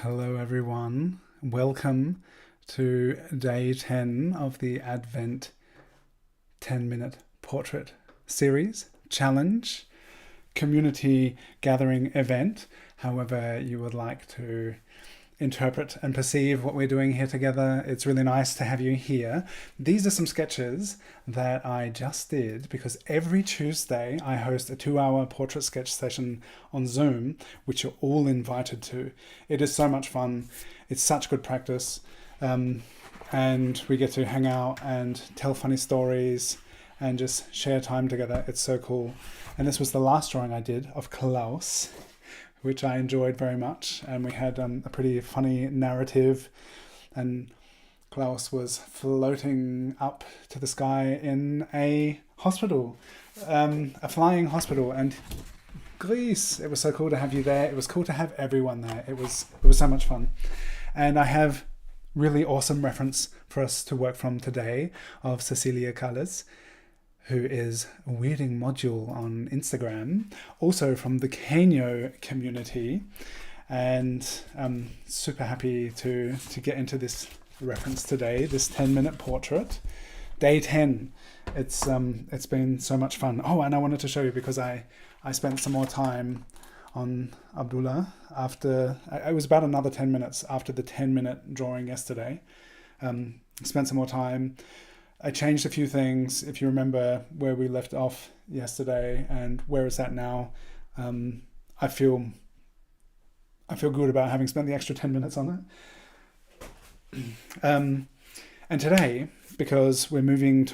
Hello everyone. Welcome to day 10 of the Advent 10-minute portrait series, challenge, community gathering event, however you would like to interpret and perceive what we're doing here together. It's really nice to have you here. These are some sketches that I just did because every Tuesday I host a 2-hour portrait sketch session on Zoom, which you're all invited to. It is so much fun. It's such good practice. And we get to hang out and tell funny stories and just share time together. It's so cool. And this was the last drawing I did of Klaus, which I enjoyed very much, and we had a pretty funny narrative, and Klaus was floating up to the sky in a hospital, a flying hospital, and Greece. It was so cool to have you there. It was cool to have everyone there. It was so much fun, and I have really awesome reference for us to work from today of Cecilia, who is a weirding module on Instagram, also from the Kanyo community, and I'm super happy to get into this reference today, this 10-minute portrait. Day 10. It's been so much fun. Oh, and I wanted to show you because I spent some more time on Abdullah after, it was about another 10 minutes after the 10-minute drawing yesterday. Spent some more time. I changed a few things, if you remember where we left off yesterday and where it's at now. I feel good about having spent the extra 10 minutes on it. And today, because we're moving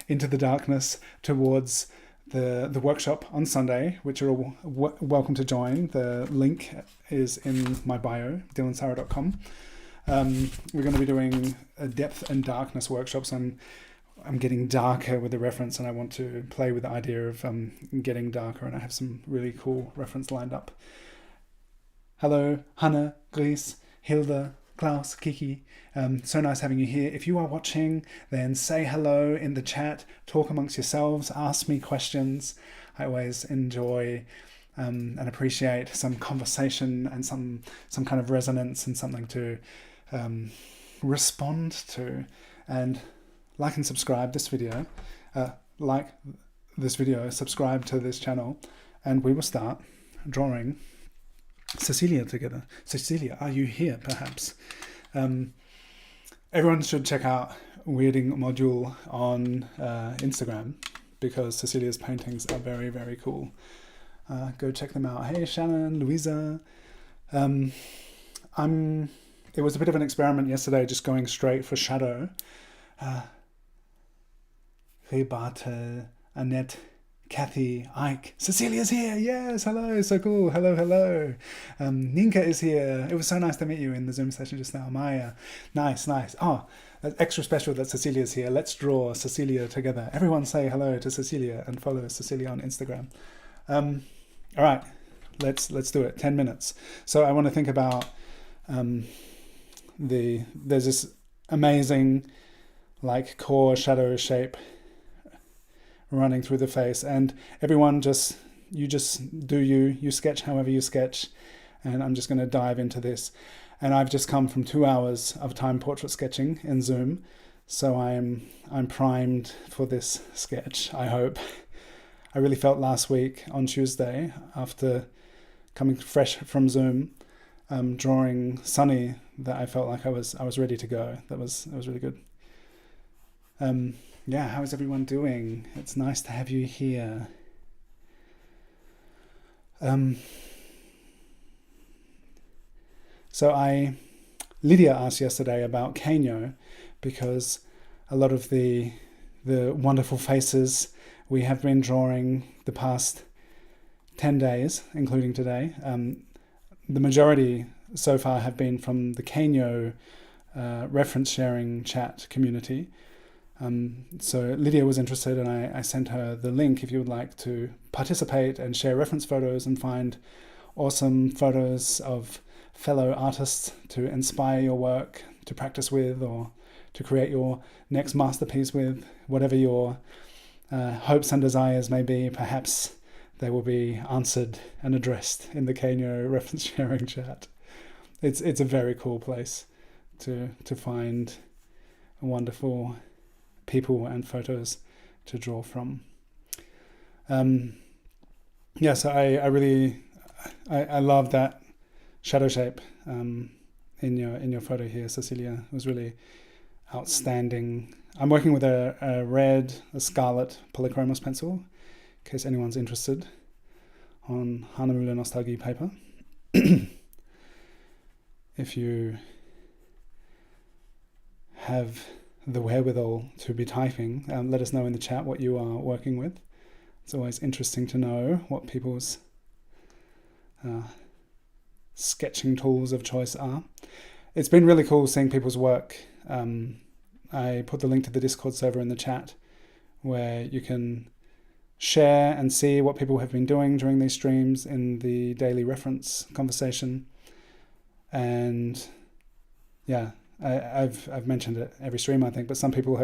into the darkness, towards the workshop on Sunday, which you're all welcome to join. The link is in my bio, dylansara.com. We're going to be doing a depth and darkness workshops, and I'm getting darker with the reference, and I want to play with the idea of getting darker, and I have some really cool reference lined up. Hello, Hannah, Greece, Hilda, Klaus, Kiki. So nice having you here. If you are watching, then say hello in the chat, talk amongst yourselves, ask me questions. I always enjoy and appreciate some conversation and some kind of resonance and something to respond to. And like and subscribe this video, subscribe to this channel, and we will start drawing Cecilia together. Cecilia, are you here perhaps? Everyone should check out Weirding Module on Instagram because Cecilia's paintings are very, very cool. Go check them out. Hey Shannon, Louisa. It was a bit of an experiment yesterday, just going straight for shadow. Rebate, Annette, Kathy, Ike, Cecilia's here. Yes, hello, so cool. Hello. Ninka is here. It was so nice to meet you in the Zoom session just now. Maya, nice. Oh, that's extra special that Cecilia's here. Let's draw Cecilia together. Everyone say hello to Cecilia and follow Cecilia on Instagram. All right, let's do it. 10 minutes. So I want to think about there's this amazing core shadow shape running through the face, and everyone you do you sketch however you sketch, and I'm just going to dive into this. And I've just come from 2 hours of time portrait sketching in Zoom, so I'm primed for this sketch, I hope. I really felt last week on Tuesday, after coming fresh from Zoom, drawing Sunny, that I felt like I was ready to go. That was really good. Yeah, how is everyone doing? It's nice to have you here. So Lydia asked yesterday about Kanyo, because a lot of the wonderful faces we have been drawing the past 10 days, including today, the majority so far have been from the Kanyo reference sharing chat community. So Lydia was interested, and I sent her the link if you would like to participate and share reference photos and find awesome photos of fellow artists to inspire your work, to practice with, or to create your next masterpiece with. Whatever your hopes and desires may be, perhaps they will be answered and addressed in the Kanyo reference sharing chat. it's a very cool place to find wonderful people and photos to draw from. So I really I love that shadow shape in your photo here, Cecilia. It was really outstanding. I'm working with a scarlet polychromos pencil, in case anyone's interested, on Hanemühle Nostalgie paper. If you have the wherewithal to be typing, let us know in the chat what you are working with. It's always interesting to know what people's sketching tools of choice are. It's been really cool seeing people's work. I put the link to the Discord server in the chat where you can share and see what people have been doing during these streams in the daily reference conversation. And yeah, I've mentioned it every stream, I think, but some people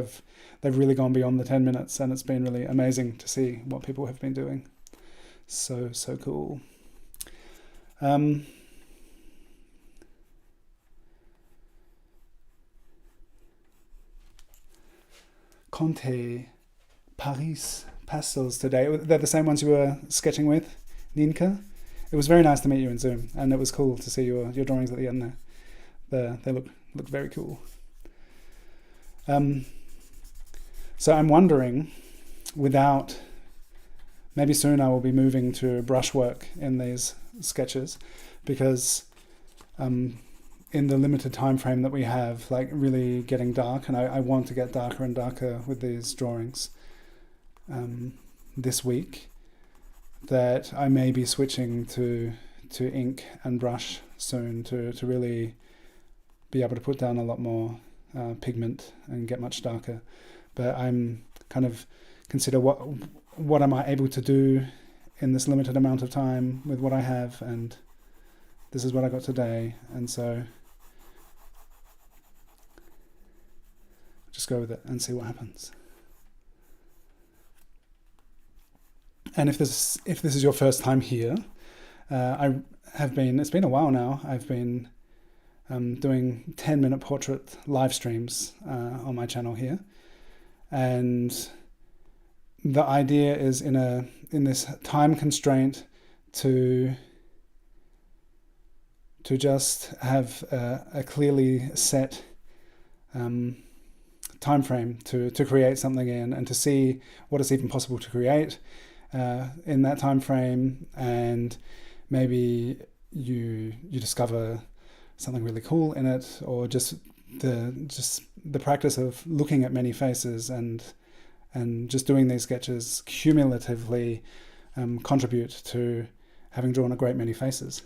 they've really gone beyond the 10 minutes, and it's been really amazing to see what people have been doing. So cool. Conte Paris pastels today. They're the same ones you were sketching with, Ninka. It was very nice to meet you in Zoom, and it was cool to see your drawings at the end there. They look very cool. So I'm wondering, maybe soon I will be moving to brushwork in these sketches, because in the limited time frame that we have, like really getting dark, and I want to get darker and darker with these drawings this week, that I may be switching to ink and brush soon to really be able to put down a lot more pigment and get much darker. But I'm kind of consider what am I able to do in this limited amount of time with what I have, and this is what I got today, and so just go with it and see what happens. And if this is your first time here, it's been a while now. I've been doing 10-minute portrait live streams on my channel here, and the idea is in this time constraint to just have a clearly set time frame to create something in, and to see what is even possible to create in that time frame, and maybe you discover something really cool in it, or just the practice of looking at many faces and just doing these sketches cumulatively contribute to having drawn a great many faces.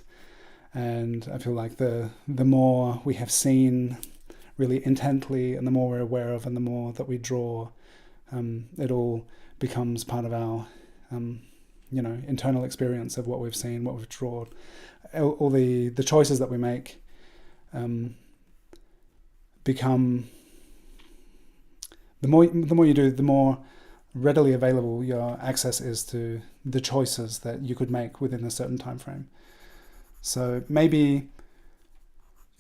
And I feel like the more we have seen really intently, and the more we're aware of, and the more that we draw, it all becomes part of our internal experience of what we've seen, what we've drawn. All the choices that we make become, the more you do, the more readily available your access is to the choices that you could make within a certain time frame. So maybe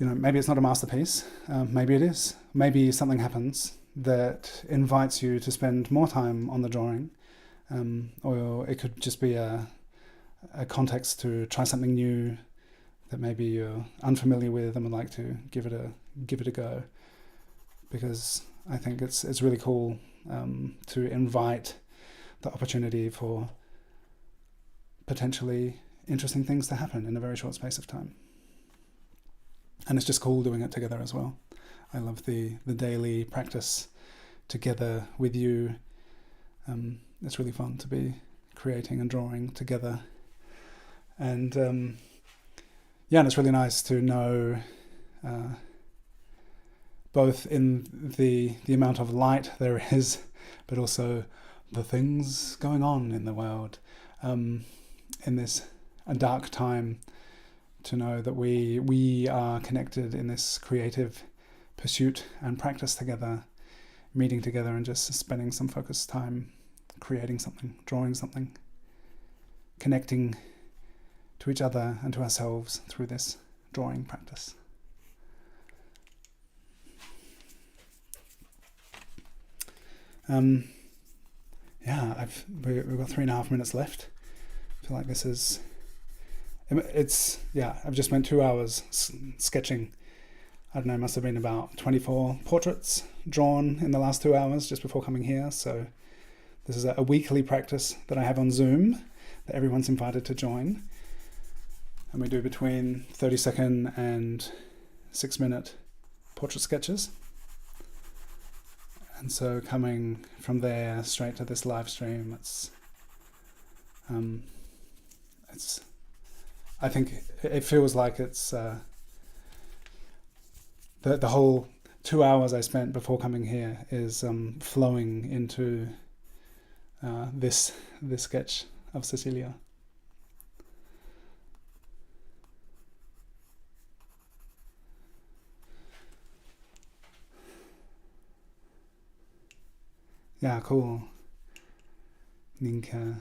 it's not a masterpiece. Maybe it is. Maybe something happens that invites you to spend more time on the drawing, or it could just be a context to try something new that maybe you're unfamiliar with and would like to give it a go. Because I think it's really cool to invite the opportunity for potentially interesting things to happen in a very short space of time. And it's just cool doing it together as well. I love the daily practice together with you. It's really fun to be creating and drawing together. And and it's really nice to know both in the amount of light there is, but also the things going on in the world in this a dark time, to know that we are connected in this creative pursuit and practice together, meeting together and just spending some focused time creating something, drawing something, connecting to each other and to ourselves through this drawing practice. Yeah, we've got 3.5 minutes left. I feel like this is, I've just spent 2 hours sketching. I don't know, it must have been about 24 portraits drawn in the last 2 hours just before coming here. So this is a weekly practice that I have on Zoom that everyone's invited to join. And we do between 30-second and 6-minute portrait sketches. And so coming from there straight to this live stream, I think it feels like it's the whole 2 hours I spent before coming here is flowing into this sketch of Cecilia. Yeah, cool. Ninka.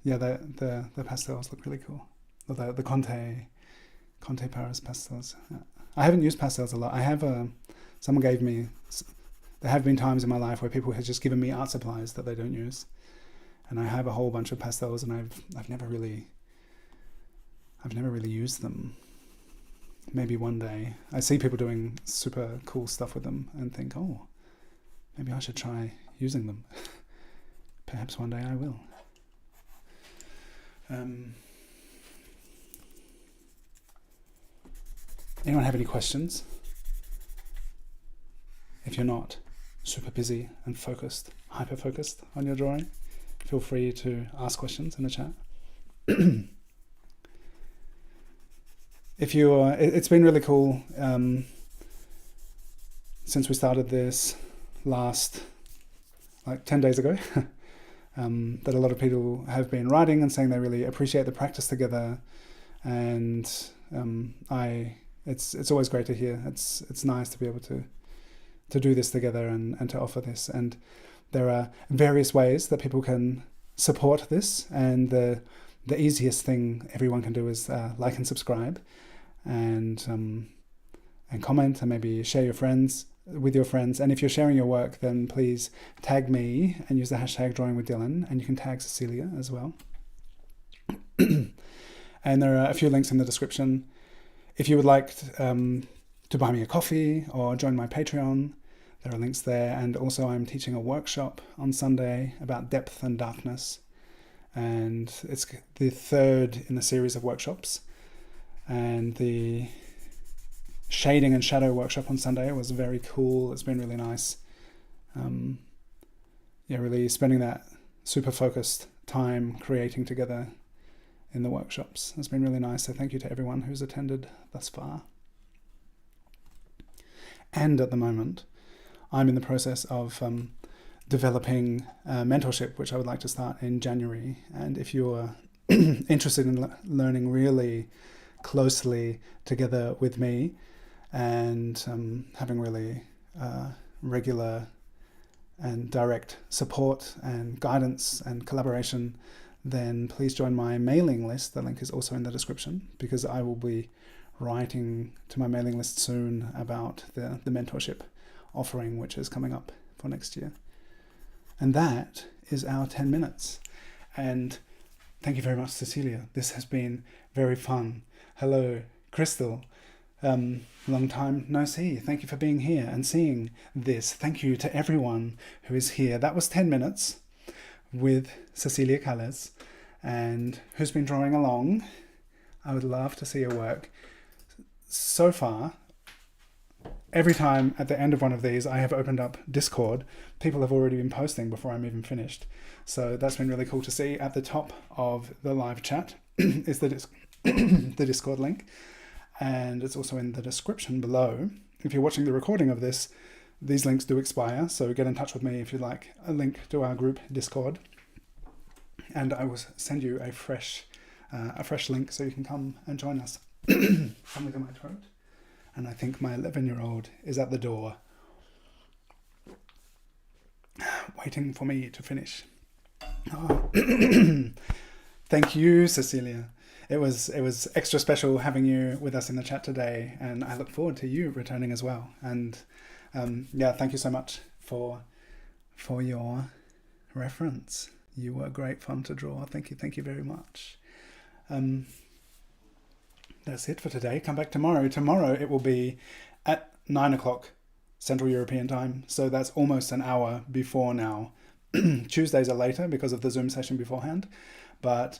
Yeah, the pastels look really cool. The Conte Paris pastels. Yeah. I haven't used pastels a lot. I have someone gave me. There have been times in my life where people have just given me art supplies that they don't use, and I have a whole bunch of pastels, and I've never really used them. Maybe one day. I see people doing super cool stuff with them and think, oh, maybe I should try using them. Perhaps one day I will. Anyone have any questions? If you're not super busy and focused, hyper-focused on your drawing, feel free to ask questions in the chat. It's been really cool since we started this last 10 days ago that a lot of people have been writing and saying they really appreciate the practice together, and it's always great to hear. It's nice to be able to do this together and to offer this. And there are various ways that people can support this, and the easiest thing everyone can do is like and subscribe, and comment, and maybe share with your friends. And if you're sharing your work, then please tag me and use the hashtag Drawing with Dylan, and you can tag Cecilia as well. And there are a few links in the description. If you would like to buy me a coffee or join my Patreon, there are links there. And also I'm teaching a workshop on Sunday about depth and darkness, and it's the third in the series of workshops. And the shading and shadow workshop on Sunday was very cool. It's been really nice. Really spending that super focused time creating together in the workshops has been really nice. So thank you to everyone who's attended thus far. And at the moment, I'm in the process of developing a mentorship, which I would like to start in January. And if you're interested in learning really closely together with me and having really regular and direct support and guidance and collaboration, then please join my mailing list. The link is also in the description, because I will be writing to my mailing list soon about the mentorship offering, which is coming up for next year. And that is our 10 minutes. And thank you very much, Cecilia. This has been very fun. Hello, Crystal. Long time no see. Thank you for being here and seeing this. Thank you to everyone who is here. That was 10 minutes with Cecilia Calles, and who's been drawing along. I would love to see your work. So far, every time at the end of one of these, I have opened up Discord. People have already been posting before I'm even finished. So that's been really cool to see. At the top of the live chat is the Discord link. And it's also in the description below. If you're watching the recording of this, these links do expire. So get in touch with me if you'd like a link to our group Discord. And I will send you a fresh link so you can come and join us. Something in my throat. And I think my 11-year-old is at the door, waiting for me to finish. Oh. Thank you, Cecilia. It was extra special having you with us in the chat today, and I look forward to you returning as well. And thank you so much for for your reference. You were great fun to draw. Thank you very much. That's it for today. Come back tomorrow. Tomorrow it will be at 9 o'clock Central European time. So that's almost an hour before now. Tuesdays are later because of the Zoom session beforehand. But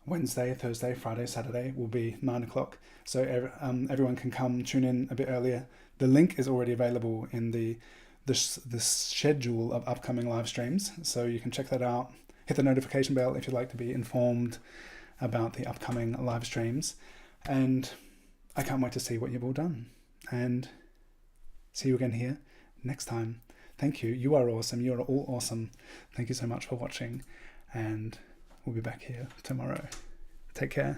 Wednesday, Thursday, Friday, Saturday will be 9 o'clock. So everyone can come tune in a bit earlier. The link is already available in the schedule of upcoming live streams. So you can check that out. Hit the notification bell if you'd like to be informed about the upcoming live streams. And I can't wait to see what you've all done. And see you again here next time. Thank you. You are awesome. You are all awesome. Thank you so much for watching. And we'll be back here tomorrow. Take care.